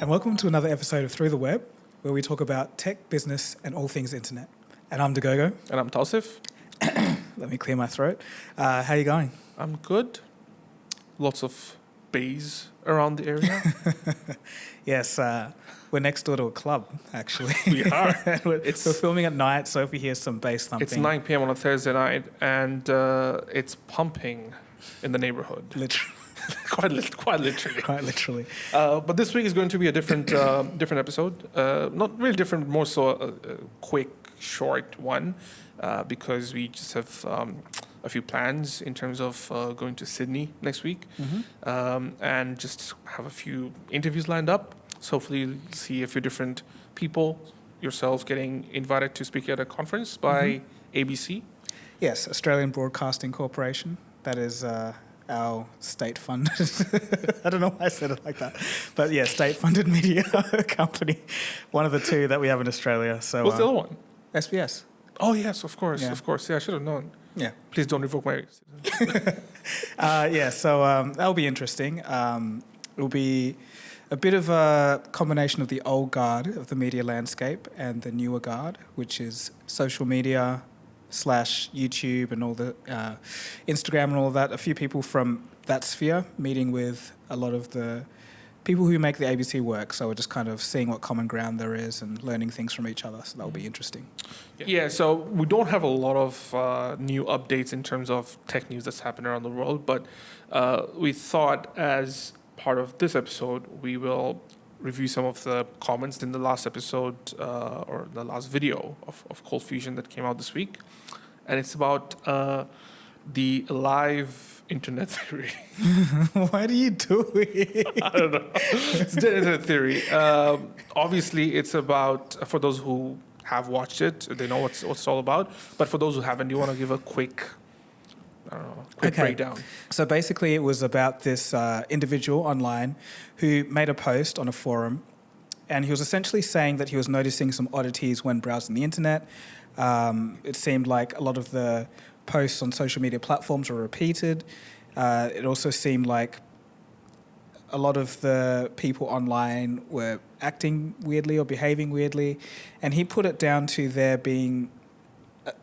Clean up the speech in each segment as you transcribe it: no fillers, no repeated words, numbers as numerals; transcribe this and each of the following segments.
and welcome to another episode of Through the Web, where we talk about tech, business, and all things internet. And I'm Dagogo. And I'm Tausif. Let me clear my throat. How you going? I'm good. Lots of bees around the area. Yes, we're next door to a club, actually. We are. we're filming at night, so if we hear some bass thumping... It's 9 p.m. on a Thursday night, and it's pumping in the neighborhood. Literally. Quite literally. Quite literally. But this week is going to be a different episode. Not really different, more so a quick, short one, because we just have a few plans in terms of going to Sydney next week, and just have a few interviews lined up. So hopefully you'll see a few different people, yourselves getting invited to speak at a conference by ABC. Yes, Australian Broadcasting Corporation. That is... our state-funded, I don't know why I said it like that, but yeah, state-funded media company, one of the two that we have in Australia. So what's the other one? SBS. Oh yes, of course. Yeah, I should have known. Yeah. Please don't revoke my... So that'll be interesting. It'll be a bit of a combination of the old guard of the media landscape and the newer guard, which is social media, / YouTube and all the Instagram and all of that. A few people from that sphere meeting with a lot of the people who make the ABC work. So we're just kind of seeing what common ground there is and learning things from each other. So that'll be interesting. Yeah, so we don't have a lot of new updates in terms of tech news that's happened around the world, but we thought as part of this episode, we will review some of the comments in the last episode or the last video of Cold Fusion that came out this week. And it's about the live internet theory. Why do you do it? I don't know. It's the internet theory. Obviously, it's about, for those who have watched it, they know what it's all about. But for those who haven't, you want to give a quick breakdown. So basically it was about this individual online who made a post on a forum, and he was essentially saying that he was noticing some oddities when browsing the internet. It seemed like a lot of the posts on social media platforms were repeated. It also seemed like a lot of the people online were acting weirdly or behaving weirdly, and he put it down to there being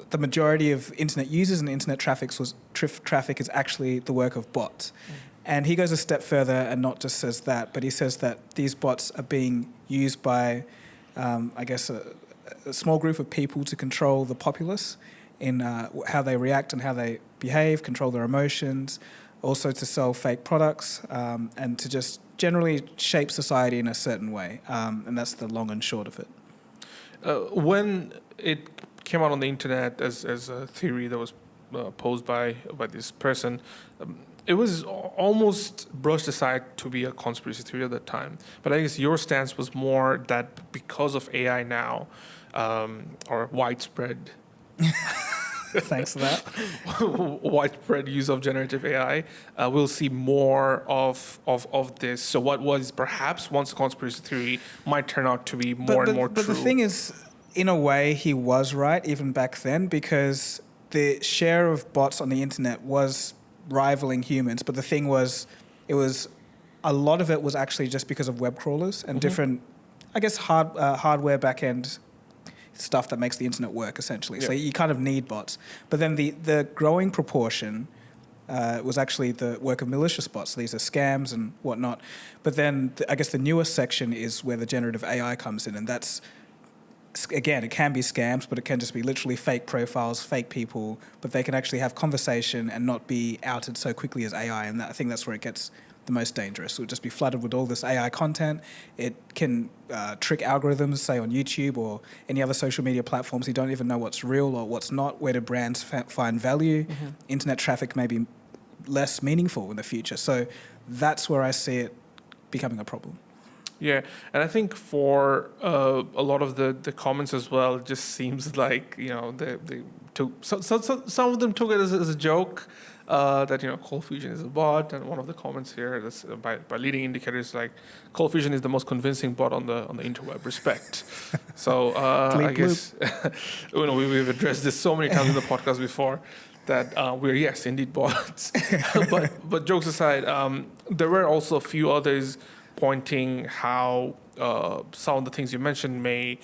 the majority of internet users and internet traffic is actually the work of bots. And he goes a step further and not just says that, but he says that these bots are being used by, a small group of people to control the populace in how they react and how they behave, control their emotions, also to sell fake products, and to just generally shape society in a certain way. And that's the long and short of it. When it came out on the internet as a theory that was posed by this person, it was almost brushed aside to be a conspiracy theory at that time. But I guess your stance was more that because of AI now, or widespread... Thanks for that. widespread use of generative AI, we'll see more of this. So what was perhaps once a conspiracy theory might turn out to be more and more true. But the thing is, in a way, he was right even back then, because the share of bots on the internet was rivaling humans. But the thing was, a lot of it was actually just because of web crawlers and different, hardware back-end stuff that makes the internet work, essentially. Yeah. So you kind of need bots. But then the growing proportion was actually the work of malicious bots. So these are scams and whatnot. But then the newest section is where the generative AI comes in, and that's, again, it can be scams, but it can just be literally fake profiles, fake people, but they can actually have conversation and not be outed so quickly as AI. And I think that's where it gets the most dangerous. It would just be flooded with all this AI content. It can trick algorithms, say on YouTube or any other social media platforms. You don't even know what's real or what's not. Where do brands find value? Internet traffic may be less meaningful in the future. So that's where I see it becoming a problem. Yeah, and I think for a lot of the comments as well, it just seems like, they took some of them took it as a joke. That Cold Fusion is a bot, and one of the comments here that's by leading indicators like Cold Fusion is the most convincing bot on the interweb. Respect. So I guess we've addressed this so many times in the podcast before that we're indeed bots. but jokes aside, there were also a few others pointing how some of the things you mentioned may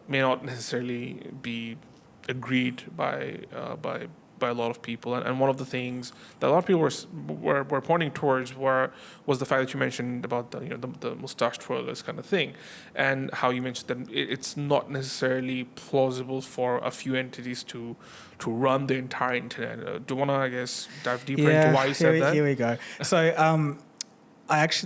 not necessarily be agreed by a lot of people, and one of the things that a lot of people were pointing towards was the fact that you mentioned about the mustache twirlers kind of thing, and how you mentioned that it's not necessarily plausible for a few entities to run the entire internet. Do you want to, I guess, dive deeper into why you said that? Here we go. So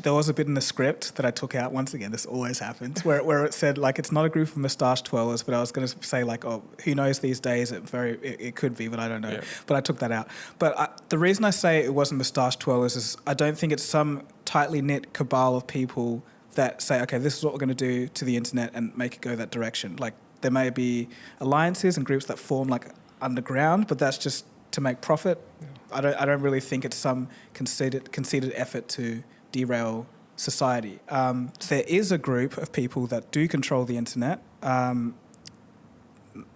there was a bit in the script that I took out. Once again, this always happens, where it said like it's not a group of moustache twirlers, but I was going to say like, oh, who knows these days? It could be, but I don't know. Yeah. But I took that out. But the reason I say it wasn't moustache twirlers is I don't think it's some tightly knit cabal of people that say, okay, this is what we're going to do to the internet and make it go that direction. Like there may be alliances and groups that form like underground, but that's just to make profit. Yeah. I don't really think it's some conceited effort to derail society. There is a group of people that do control the internet.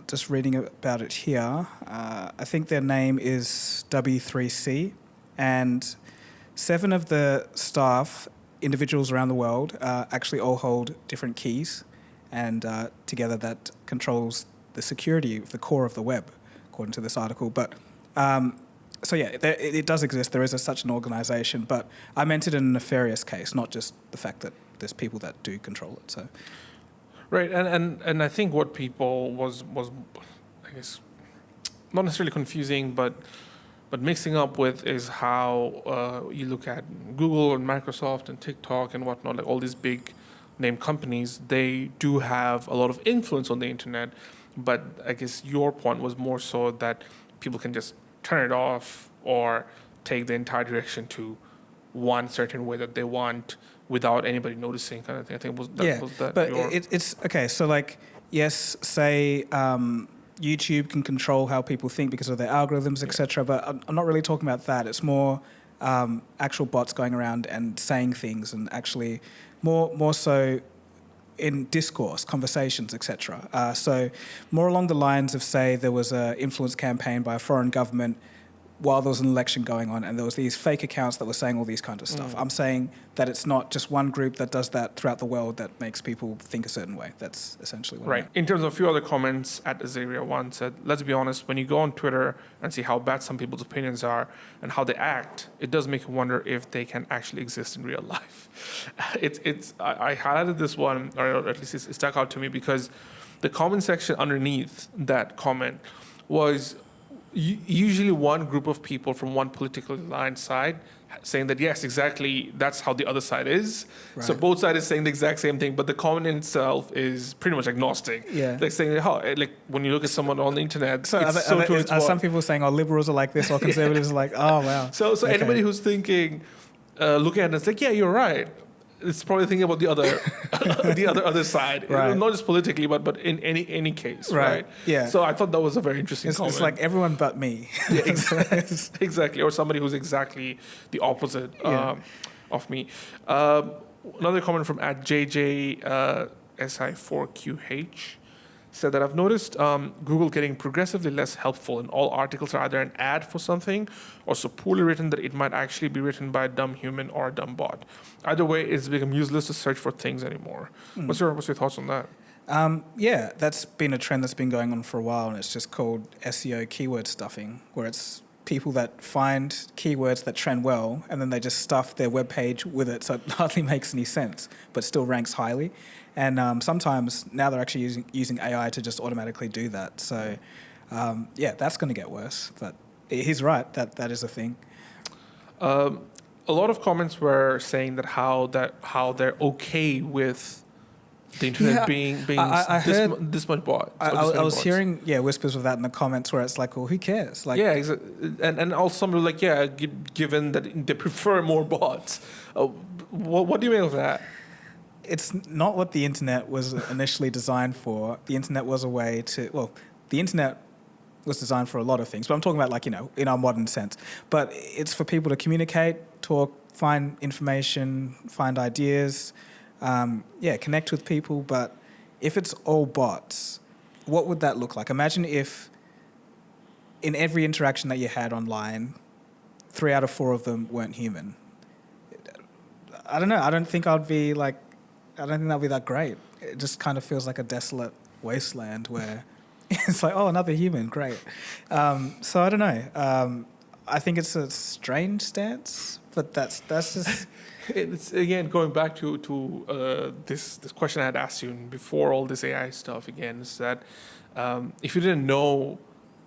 Just reading about it here. I think their name is W3C, and 7 of the staff, individuals around the world, actually all hold different keys, and together that controls the security of the core of the web, according to this article. But so yeah, it does exist. There is such an organisation, but I meant it in a nefarious case, not just the fact that there's people that do control it. So, right, and I think what people was I guess not necessarily confusing, but mixing up with is how you look at Google and Microsoft and TikTok and whatnot, like all these big name companies. They do have a lot of influence on the internet, but I guess your point was more so that people can just turn it off or take the entire direction to one certain way that they want without anybody noticing, kind of thing. I think was that. But it's okay. So like, yes, say YouTube can control how people think because of their algorithms, etc. But I'm not really talking about that. It's more actual bots going around and saying things, and actually more so in discourse, conversations, etc. So more along the lines of, say, there was an influence campaign by a foreign government while there was an election going on, and there was these fake accounts that were saying all these kinds of stuff. I'm saying that it's not just one group that does that throughout the world that makes people think a certain way. That's essentially what right. In terms of a few other comments, at Azaria1 said, let's be honest, when you go on Twitter and see how bad some people's opinions are and how they act, it does make you wonder if they can actually exist in real life. I highlighted this one, or at least it stuck out to me, because the comment section underneath that comment was usually one group of people from one politically aligned side saying that, yes, exactly, that's how the other side is. Right. So both sides is saying the exact same thing, but the comment in itself is pretty much agnostic. Yeah. Like saying, like when you look at someone on the internet, so are some people saying, oh, liberals are like this, or conservatives are like, oh, wow. So okay. Anybody who's thinking, looking at it, it's like, yeah, you're right. It's probably thinking about the other side, right. Not just politically, but in any case, right? Yeah. So I thought that was a very interesting comment. It's like everyone but me. Yeah, exactly, or somebody who's exactly the opposite of me. Another comment from @JJ_SI4QH said that I've noticed Google getting progressively less helpful, and all articles are either an ad for something or so poorly written that it might actually be written by a dumb human or a dumb bot. Either way, it's become useless to search for things anymore. What's your thoughts on that? Yeah, that's been a trend that's been going on for a while, and it's just called SEO keyword stuffing, where it's people that find keywords that trend well, and then they just stuff their web page with it, so it hardly makes any sense, but still ranks highly. And sometimes now they're actually using AI to just automatically do that. So, that's going to get worse. But he's right, that is a thing. A lot of comments were saying that how they're okay with the internet being this much bought. I was hearing whispers of that in the comments where it's like, well, who cares? Like, yeah, and also some were like, yeah, given that they prefer more bots. What do you make of that? It's not what the internet was initially designed for. The internet was a way to, the internet was designed for a lot of things, but I'm talking about like, in our modern sense. But it's for people to communicate, talk, find information, find ideas, connect with people. But if it's all bots, what would that look like? Imagine if in every interaction that you had online, 3 out of 4 of them weren't human. I don't know. I don't think that'd be that great. It just kind of feels like a desolate wasteland where it's like, oh, another human, great. So I don't know. I think it's a strange stance, but that's just. It's again going back to this question I had asked you before all this AI stuff. Again, is that if you didn't know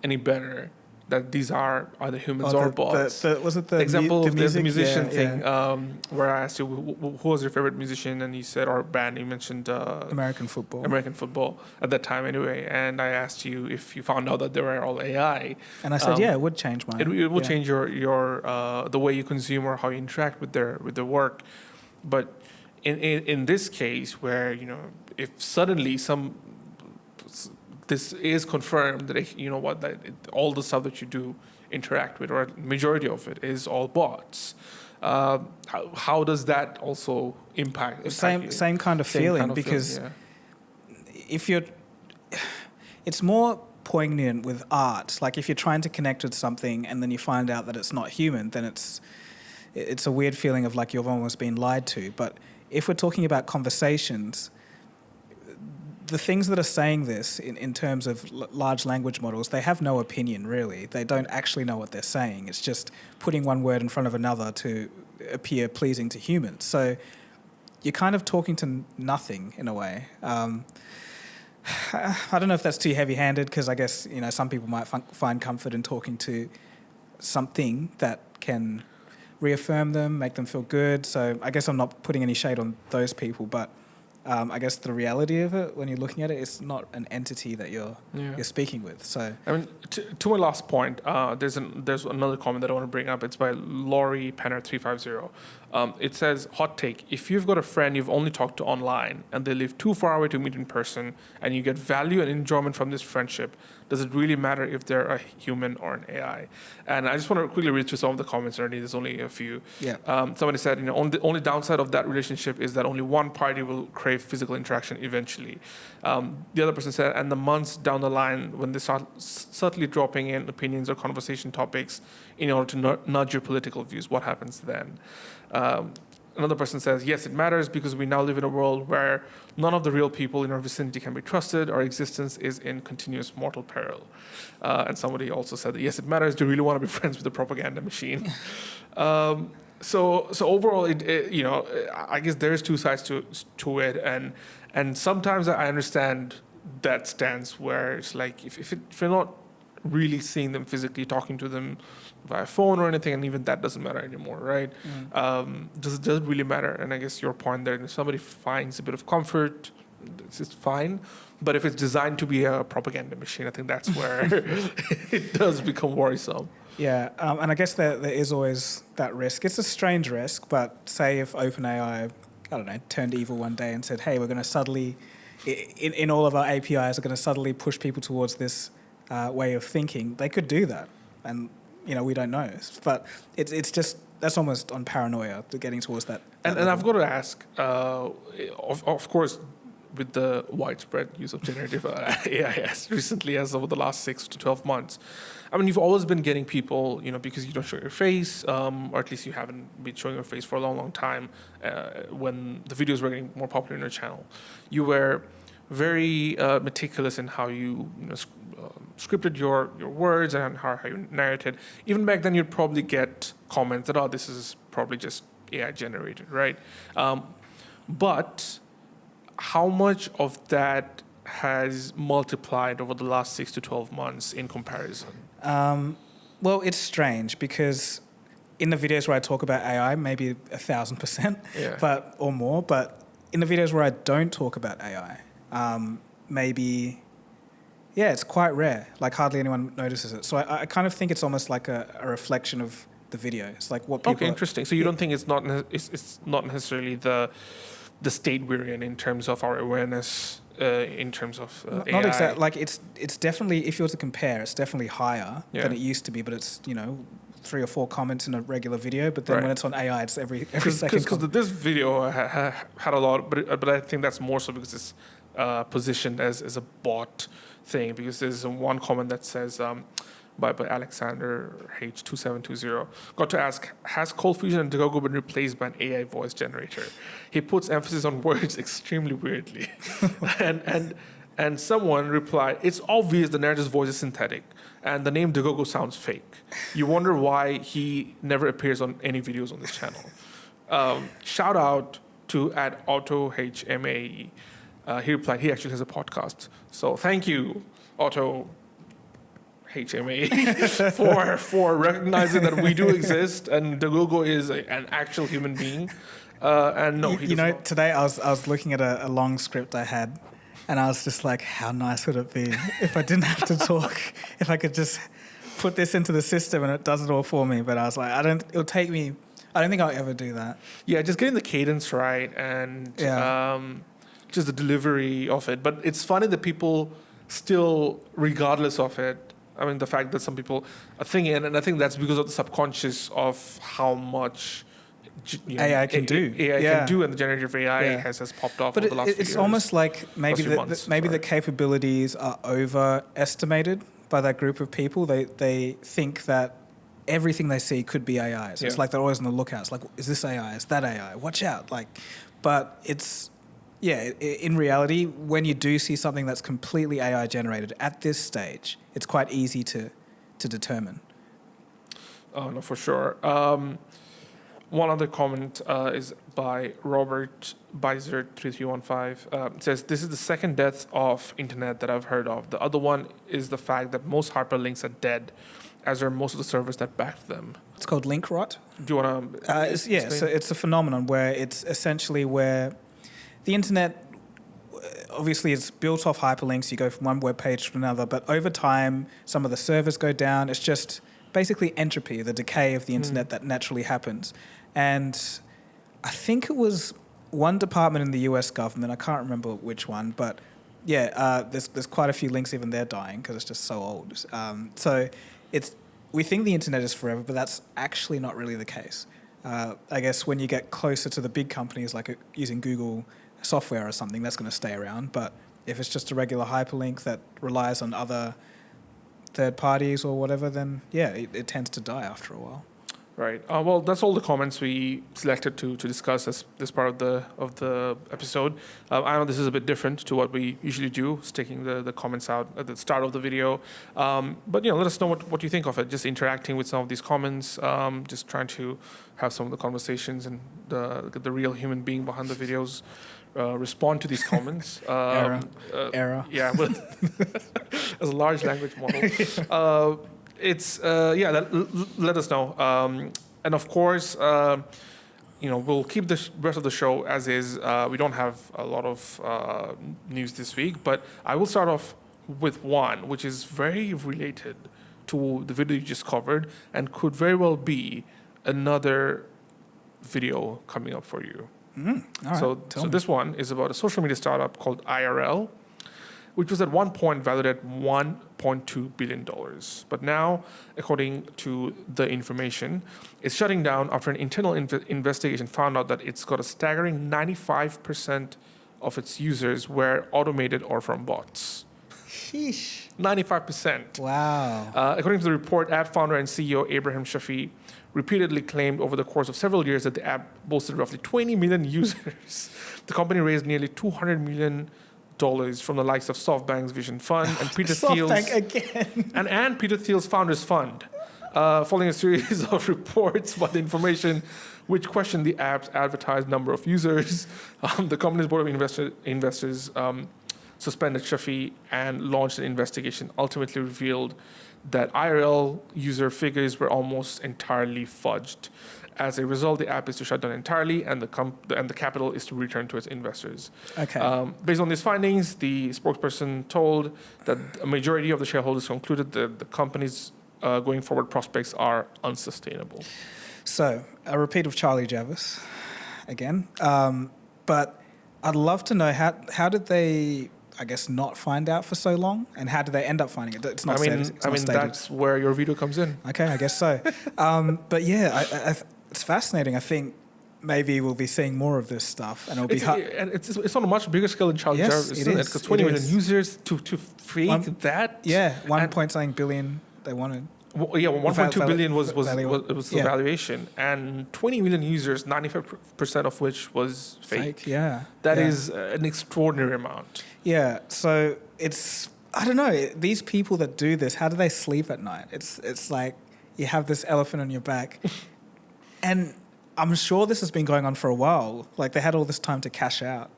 any better that these are either humans or bots. Was it the example of the musician thing, yeah. Where I asked you who was your favorite musician, and you said, or band, you mentioned American football at that time anyway, and I asked you if you found out that they were all AI, and I said it would change mine. It will change your the way you consume or how you interact with their work, but in this case where if suddenly this is confirmed that all the stuff that you do interact with, or majority of it, is all bots. How does that also impact same kind of feeling? Because if you're, it's more poignant with art. Like if you're trying to connect with something and then you find out that it's not human, then it's a weird feeling of like you've almost been lied to. But if we're talking about conversations, the things that are saying this in terms of large language models, they have no opinion, really. They don't actually know what they're saying. It's just putting one word in front of another to appear pleasing to humans. So you're kind of talking to nothing in a way. I don't know if that's too heavy-handed, because I guess some people might find comfort in talking to something that can reaffirm them, make them feel good. So I guess I'm not putting any shade on those people, but I guess the reality of it, when you're looking at it, it's not an entity that you're speaking with. So I mean, to my last point, there's another comment that I want to bring up. It's by Laurie Penner 350. It says, hot take: if you've got a friend you've only talked to online and they live too far away to meet in person, and you get value and enjoyment from this friendship, does it really matter if they're a human or an AI? And I just want to quickly read through some of the comments already. There's only a few. Yeah. Somebody said, only downside of that relationship is that only one party will crave physical interaction eventually. The other person said, and the months down the line when they start subtly dropping in opinions or conversation topics in order to nudge your political views, what happens then? Another person says, yes, it matters because we now live in a world where none of the real people in our vicinity can be trusted. Our existence is in continuous mortal peril. And somebody also said that, yes, it matters. Do you really want to be friends with the propaganda machine? So overall, I guess there's two sides to it. And sometimes I understand that stance where it's like, if you're not really seeing them physically, talking to them via phone or anything, and even that doesn't matter anymore, right? Does it really matter? And I guess your point there, if somebody finds a bit of comfort, it's fine. But if it's designed to be a propaganda machine, I think that's where it does become worrisome. Yeah, and I guess there is always that risk. It's a strange risk, but say if OpenAI, I don't know, turned evil one day and said, hey, we're going to subtly, in all of our APIs, are going to subtly push people towards this way of thinking, they could do that. And we don't know, but it's just, that's almost on paranoia, getting towards that. And I've got to ask, of course, with the widespread use of generative AI recently, as over the last 6 to 12 months, I mean, you've always been getting people, because you don't show your face, or at least you haven't been showing your face for a long, long time. When the videos were getting more popular on your channel, you were very meticulous in how you scripted your words and how you narrated. Even back then, you'd probably get comments that, oh, this is probably just AI generated, right? But how much of that has multiplied over the last 6 to 12 months in comparison? Well, it's strange because in the videos where I talk about AI, maybe 1,000%, or more. But in the videos where I don't talk about AI, maybe, it's quite rare. Like hardly anyone notices it. So I kind of think it's almost like a reflection of the video. It's like what people. Okay, interesting. So you don't think it's not necessarily the state we're in terms of our awareness, in terms of AI. Not exactly. Like it's definitely, if you were to compare, it's definitely higher than it used to be. But it's 3 or 4 comments in a regular video. But then when it's on AI, it's every second. Because this video had a lot, but I think that's more so because it's positioned as a bot thing. Because there's one comment that says, by Alexander H2720. Got to ask, has Cold Fusion and Dagogo been replaced by an AI voice generator? He puts emphasis on words extremely weirdly. and someone replied, it's obvious the narrator's voice is synthetic, and the name Dagogo sounds fake. You wonder why he never appears on any videos on this channel. Shout out to @AutoHMAE. He replied, he actually has a podcast. So thank you, Auto HMA, for recognizing that we do exist and Dagogo is an actual human being. And no, he does not. Today I was looking at a long script I had, and I was just like, how nice would it be if I didn't have to talk, if I could just put this into the system and it does it all for me. But I was like, I don't think I'll ever do that. Yeah, just getting the cadence right and just the delivery of it. But it's funny that people still, regardless of it, I mean, the fact that some people are thinking, and I think that's because of the subconscious of how much AI can do. AI can do, and the generative AI has popped off over the last few years. It's almost like maybe the capabilities are overestimated by that group of people. They think that everything they see could be AI. So it's like they're always on the lookout. It's like, is this AI? Is that AI? Watch out! But it's in reality, when you do see something that's completely AI generated at this stage, it's quite easy to determine. Oh no, for sure. One other comment is by Robert Beiser 3315. It says, this is the second death of internet that I've heard of. The other one is the fact that most hyperlinks are dead, as are most of the servers that backed them. It's called link rot. Do you want to so it's a phenomenon where it's essentially where the internet, obviously it's built off hyperlinks. You go from one web page to another, but over time, some of the servers go down. It's just basically entropy, the decay of the internet that naturally happens. And I think it was one department in the US government, I can't remember which one, but there's quite a few links even they're dying because it's just so old. So we think the internet is forever, but that's actually not really the case. I guess when you get closer to the big companies like using Google software or something, that's going to stay around. But if it's just a regular hyperlink that relies on other third parties or whatever, then it tends to die after a while. Right. Well, that's all the comments we selected to discuss as this part of the episode. I know this is a bit different to what we usually do, sticking the comments out at the start of the video. But let us know what you think of it. Just interacting with some of these comments, just trying to have some of the conversations and the real human being behind the videos respond to these comments. Error. Yeah, but as a large language model. Let us know. And of course, we'll keep the rest of the show as is. We don't have a lot of news this week, but I will start off with one, which is very related to the video you just covered and could very well be another video coming up for you. All right, so this one is about a social media startup called IRL, which was at one point valued at $1.2 billion. But now, according to the information, it's shutting down after an internal investigation found out that it's got a staggering 95% of its users were automated or from bots. Sheesh. 95%. Wow. According to the report, app founder and CEO Abraham Shafi repeatedly claimed over the course of several years that the app boasted roughly 20 million users. The company raised nearly $200 million from the likes of SoftBank's Vision Fund and Peter Thiel's again. and Peter Thiel's Founders Fund, following a series of reports about the information which questioned the app's advertised number of users. The company's board of investors suspended Shafi and launched an investigation. Ultimately revealed that IRL user figures were almost entirely fudged. As a result, the app is to shut down entirely, and the capital is to return to its investors. Okay. Based on these findings, the spokesperson told that a majority of the shareholders concluded that the company's going forward prospects are unsustainable. So, a repeat of Charlie Javis again. But I'd love to know how did they, I guess, not find out for so long, and how did they end up finding it? It's not stated. It's not stated. That's where your video comes in. Okay, I guess so. But it's fascinating. I think maybe we'll be seeing more of this stuff, and it's on a much bigger scale than Charlie Jarvis, isn't it? Because 20 million users to fake that. Yeah, 1 point something billion they wanted. Well, yeah, 1.2 billion was the Yeah. valuation, and 20 million users, 95% of which was fake. Yeah. That Yeah. is an extraordinary amount. Yeah, so it's, I don't know, these people that do this, how do they sleep at night? It's like you have this elephant on your back, and I'm sure this has been going on for a while. Like they had all this time to cash out,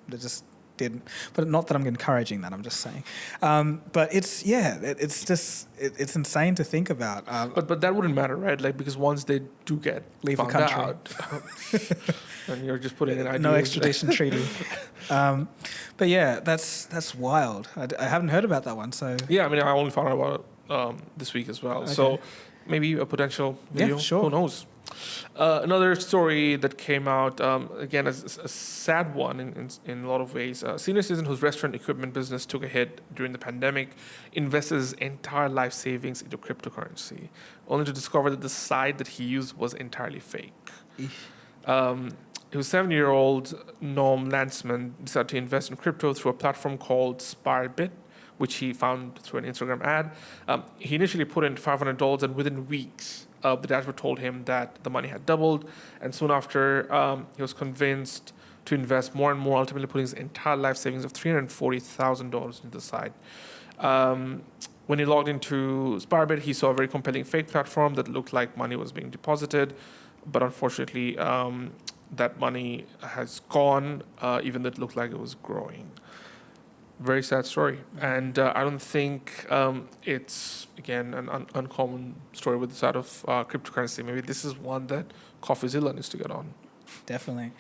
they just didn't. But not that I'm encouraging that, I'm just saying. But it's it's insane to think about. But that wouldn't matter, right? Like because once they do get Leave the found country. out, and you're just putting an idea. No extradition treaty. But yeah, that's wild. I haven't heard about that one. So Yeah, I mean, I only found out about it this week as well. Okay. So maybe a potential video. Yeah, sure. Who knows? Another story that came out, again, as a sad one in a lot of ways. A senior citizen whose restaurant equipment business took a hit during the pandemic invested his entire life savings into cryptocurrency, only to discover that the site that he used was entirely fake. He was 7-year-old Norm Landsman decided to invest in crypto through a platform called Spirebit, which he found through an Instagram ad. He initially put in $500, and within weeks, the dashboard told him that the money had doubled. And soon after, he was convinced to invest more and more, ultimately putting his entire life savings of $340,000 into the site. When he logged into Spirebit, he saw a very compelling fake platform that looked like money was being deposited. But unfortunately, that money has gone, even though it looked like it was growing. Very sad story. And I don't think it's, again, an uncommon story with this out of cryptocurrency. Maybe this is one that CoffeeZilla needs to get on. definitely.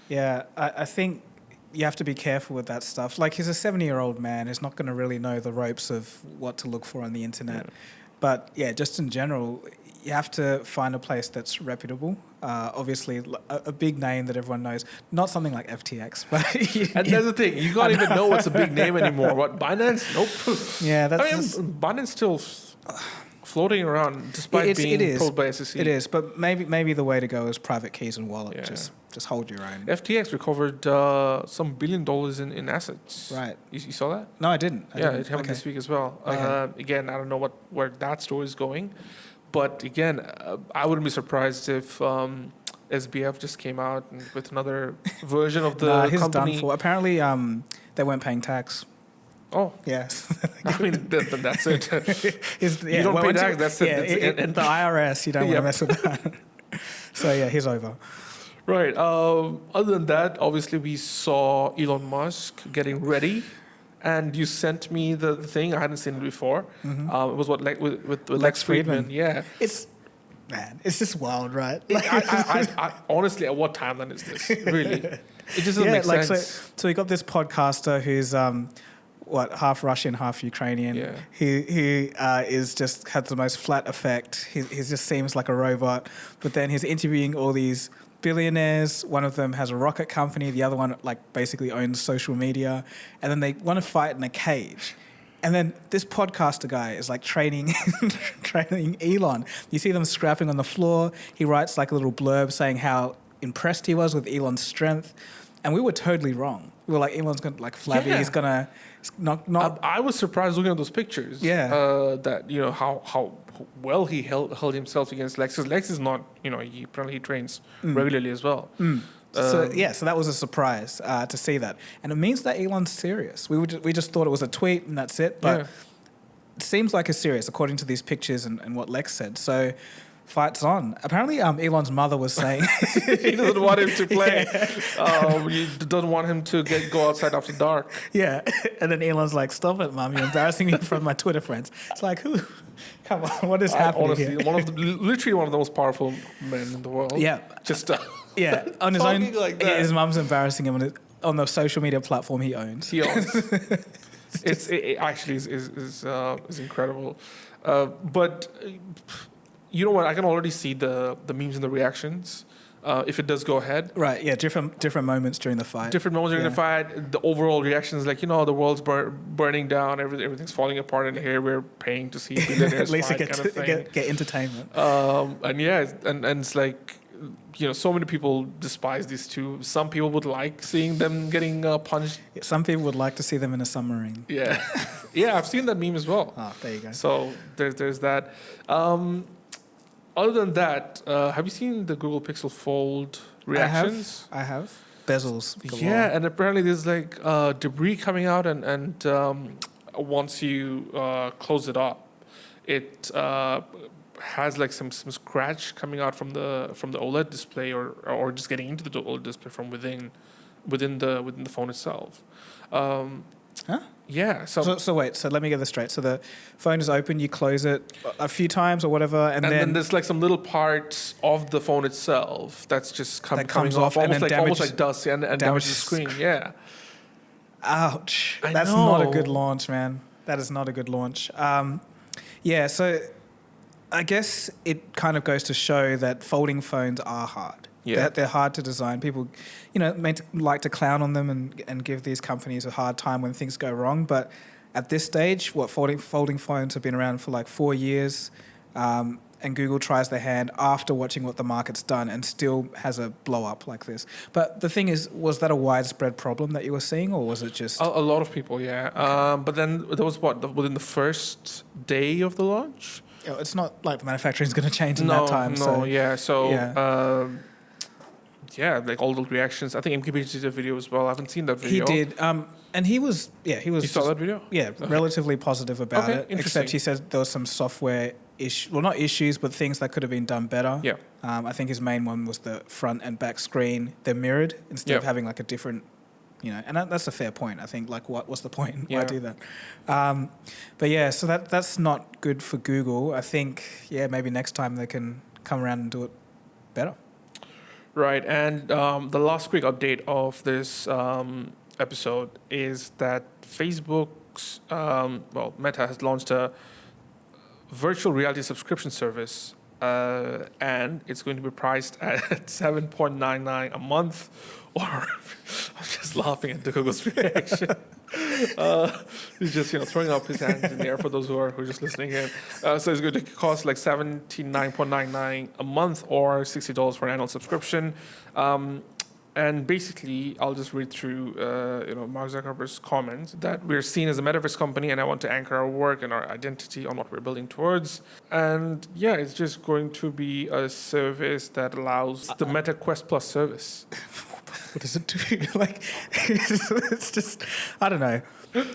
Yeah, I think you have to be careful with that stuff. Like, he's a 70-year-old man. He's not going to really know the ropes of what to look for on the internet. Yeah. But, yeah, just in general, you have to find a place that's reputable. Obviously, a big name that everyone knows. Not something like FTX. But And that's the thing. You can't even know what's a big name anymore. What, Binance? Nope. yeah, that's I mean, just, Binance still floating around despite being pulled by SEC. It is, but maybe the way to go is private keys and wallet. Yeah. Just hold your own. FTX recovered some $1 billion in assets. Right. You saw that? No, I didn't. It happened this week as well. Okay. Again, I don't know where that story is going. But again, I wouldn't be surprised if SBF just came out with another version of the he's company. done for. Apparently, they weren't paying tax. Oh, Yes. I mean, then that's it. You don't pay once tax, that's it. Yeah, That's it. the IRS, you don't want Yep. to mess with that. So, yeah, he's over. Right. Other than that, obviously, we saw Elon Musk getting ready. And you sent me the thing. I hadn't seen it before. Mm-hmm. It was what with Lex Fridman. Yeah. It's just wild, right? I honestly, at what timeline is this? Really, it just doesn't make sense. So we got this podcaster who's half Russian, half Ukrainian. Yeah. He is just had the most flat effect. He just seems like a robot. But then he's interviewing all these billionaires. One of them has a rocket company. The other one basically owns social media. And then they want to fight in a cage. And then this podcaster guy is training Elon. You see them scrapping on the floor. He writes a little blurb saying how impressed he was with Elon's strength. And we were totally wrong. We were Elon's going to flabby. Yeah. He's going to not. I was surprised looking at those pictures. Yeah. That how well he held himself against Lex. 'Cause Lex is not, he apparently trains regularly as well. So that was a surprise to see that, and it means that Elon's serious. We just thought it was a tweet and that's it, but it seems like it's serious according to these pictures and what Lex said. So fight's on. Apparently, Elon's mother was saying he doesn't want him to play. He doesn't want him to go outside after dark. Yeah, and then Elon's like, "Stop it, Mom! You're embarrassing me in front of my Twitter friends." It's like, who? Come on, what is happening honestly, here? literally one of the most powerful men in the world. Yeah, just yeah, on his own. talking like that. His mom's embarrassing him on the social media platform he owns. He owns. it actually is incredible, but you know what? I can already see the memes and the reactions. If it does go ahead. Right, yeah, different moments during the fight. Different moments during the fight. The overall reaction is the world's burning down, everything's falling apart, and here we're paying to see billionaires At least fight get kind of thing. get entertainment. And it's like so many people despise these two. Some people would like seeing them getting punched. Some people would like to see them in a submarine. Yeah, yeah, I've seen that meme as well. Oh, there you go. So there's that. Other than that, have you seen the Google Pixel Fold reactions? I have. Bezels. Galore. Yeah, and apparently there's like debris coming out, and once you close it up, it has like some scratch coming out from the OLED display, or just getting into the OLED display from within the phone itself. Huh? Yeah. So wait. So let me get this straight. So the phone is open. You close it a few times or whatever, and then there's like some little part of the phone itself that's just coming off, and almost like dust, and damages the screen. Yeah. Ouch. I That's know. not a good launch, man. That is not a good launch. Yeah. So I guess it kind of goes to show that folding phones are hard. Yeah. They're hard to design. People, like to clown on them and give these companies a hard time when things go wrong. But at this stage, folding phones have been around for like 4 years, and Google tries their hand after watching what the market's done and still has a blow up like this. But the thing is, was that a widespread problem that you were seeing, or was it just... A lot of people, yeah. Okay. But then there was within the first day of the launch? It's not like the manufacturing is going to change in that time. Like all the reactions. I think MKB did a video as well. I haven't seen that video. He did. And he was... You saw that video? Yeah, okay. Relatively positive about it. Except he said there was some software issues. Well, not issues, but things that could have been done better. Yeah. I think his main one was the front and back screen. They're mirrored instead of having like a different... and that's a fair point. I think, like, what's the point? Why do that? But yeah, so that's not good for Google. I think, maybe next time they can come around and do it better. Right, and the last quick update of this episode is that Facebook's, Meta has launched a virtual reality subscription service, and it's going to be priced at $7.99 a month. Or I'm just laughing at Google's reaction. He's just throwing up his hands in the air for those who are just listening in. So it's going to cost like $79.99 a month or $60 for an annual subscription. And basically, I'll just read through Mark Zuckerberg's comments that we're seen as a metaverse company, and I want to anchor our work and our identity on what we're building towards. And it's just going to be a service that allows the Meta Quest Plus service. What does it do? Like, it's just, I don't know.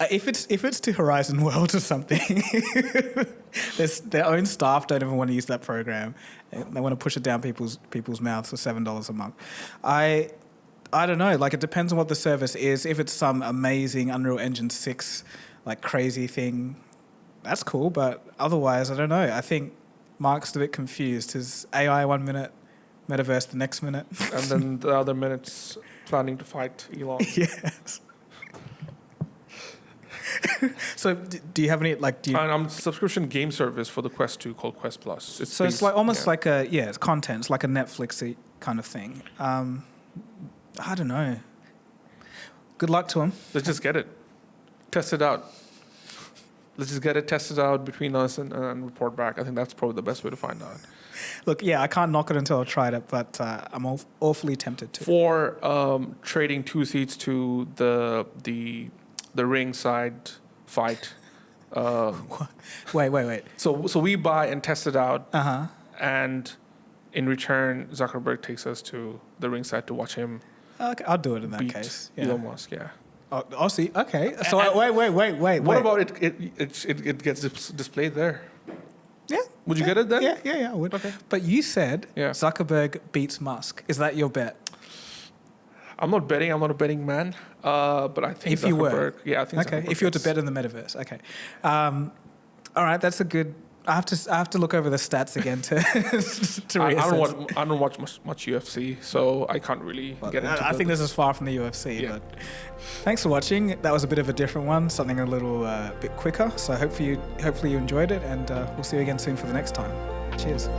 If it's to Horizon World or something, their own staff don't even want to use that program. They want to push it down people's mouths for $7 a month. I don't know. Like, it depends on what the service is. If it's some amazing Unreal Engine 6 like crazy thing, that's cool. But otherwise, I don't know. I think Mark's a bit confused. His AI 1 minute, metaverse the next minute, and then the other minutes planning to fight Elon. Yes. So do you have any And I'm subscription game service for the Quest 2 called Quest Plus. It's like almost like it's content. It's like a Netflix-y kind of thing. I don't know. Good luck to him. Let's just get it. Test it out. Let's just get it tested out between us and report back. I think that's probably the best way to find out. Look, I can't knock it until I've tried it, but I'm awfully tempted to. For trading 2 seats to the ringside fight. Wait. So we buy and test it out. Uh-huh. And in return, Zuckerberg takes us to the ringside to watch him. Okay, I'll do it in that case. Yeah. Elon Musk, yeah. I'll see. Okay. So wait. What about it gets displayed there? Yeah. Would you get it then? Yeah, I would. Okay. But you said Zuckerberg beats Musk. Is that your bet? I'm not betting. I'm not a betting man. But I think if Zuckerberg... you were. Yeah, I think okay. Zuckerberg If you were to bet in the metaverse. Okay. All right, that's a good... I have to look over the stats again to reassess. I don't watch much UFC, so I can't really get into I think this is far from the UFC, but thanks for watching. That was a bit of a different one, something a little bit quicker. So hopefully you enjoyed it, and we'll see you again soon for the next time. Cheers.